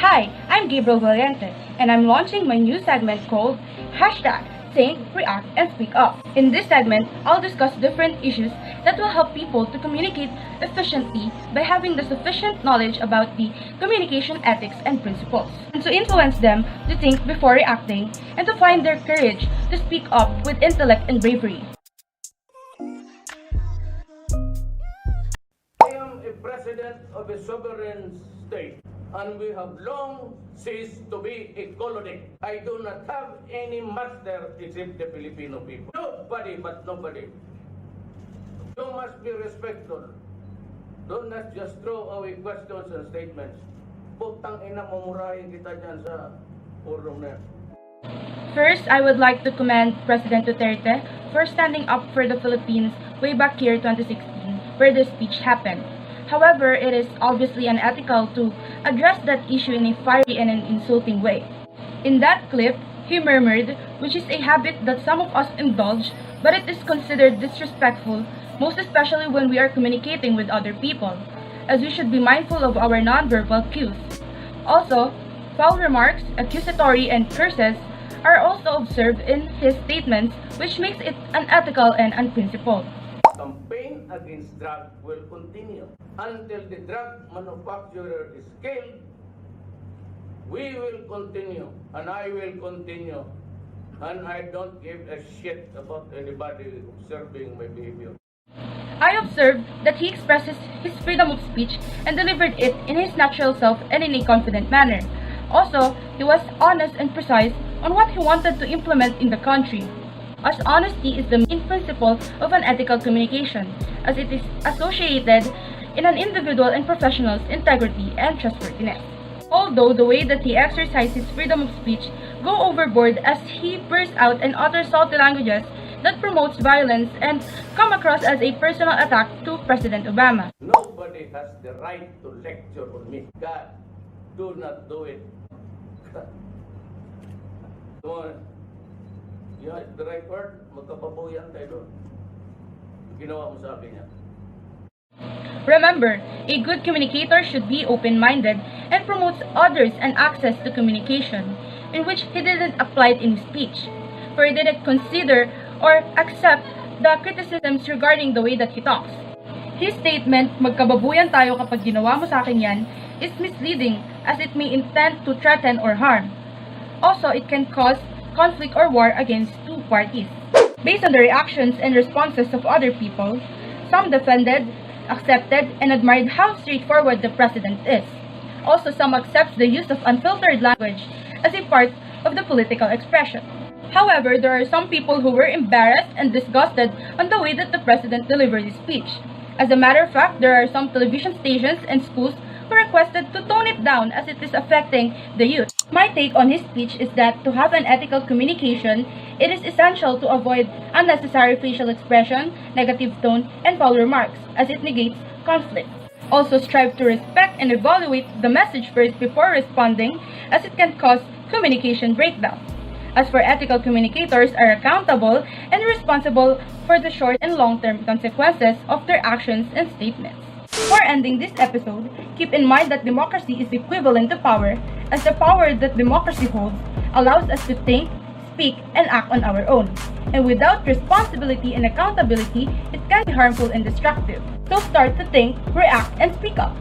Hi, I'm Gabriel Valiente, and I'm launching my new segment called #Think, React, and Speak Up. In this segment, I'll discuss different issues that will help people to communicate efficiently by having the sufficient knowledge about the communication ethics and principles, and to influence them to think before reacting and to find their courage to speak up with intellect and bravery. I am a president of a sovereign state, and we have long ceased to be a colony. I do not have any master except the Filipino people. Nobody but nobody. You must be respectful. Do not just throw away questions and statements. Putang ina, mamurahin kita dyan sa forum na. First, I would like to commend President Duterte for standing up for the Philippines way back here 2016, where the speech happened. However, it is obviously unethical to address that issue in a fiery and an insulting way. In that clip, he murmured, which is a habit that some of us indulge, but it is considered disrespectful, most especially when we are communicating with other people, as we should be mindful of our nonverbal cues. Also, foul remarks, accusatory, and curses are also observed in his statements, which makes it unethical and unprincipled. Campaign against drug will continue until the drug manufacturer is killed. We will continue, and I will continue, and I don't give a shit about anybody observing my behavior. I observed that he expresses his freedom of speech and delivered it in his natural self and in a confident manner. Also, he was honest and precise on what he wanted to implement in the country, as honesty is the main principle of an ethical communication, as it is associated in an individual and professional's integrity and trustworthiness. Although the way that he exercised his freedom of speech go overboard as he bursts out and utters salty languages that promotes violence and come across as a personal attack to President Obama. Nobody has the right to lecture on me. God, do not do it. Come on. Yeah, the right word, magkapabuyan tayo doon. Ginawa mo sa akin yan. Remember, a good communicator should be open-minded and promotes others and access to communication, in which he didn't apply it in his speech, for he didn't consider or accept the criticisms regarding the way that he talks. His statement, magkababuyan tayo kapag ginawa mo sa akin yan, is misleading as it may intend to threaten or harm. Also, it can cause conflict or war against two parties. Based on the reactions and responses of other people, some defended, accepted, and admired how straightforward the president is. Also, some accept the use of unfiltered language as a part of the political expression. However, there are some people who were embarrassed and disgusted on the way that the president delivered his speech. As a matter of fact, there are some television stations and schools who requested to tone it down as it is affecting the youth. My take on his speech is that to have an ethical communication, it is essential to avoid unnecessary facial expression, negative tone, and foul remarks, as it negates conflict. Also strive to respect and evaluate the message first before responding, as it can cause communication breakdown. As for ethical communicators are accountable and responsible for the short and long-term consequences of their actions and statements. Before ending this episode, keep in mind that democracy is equivalent to power, as the power that democracy holds allows us to think, speak, and act on our own. And without responsibility and accountability, it can be harmful and destructive. So start to think, react, and speak up.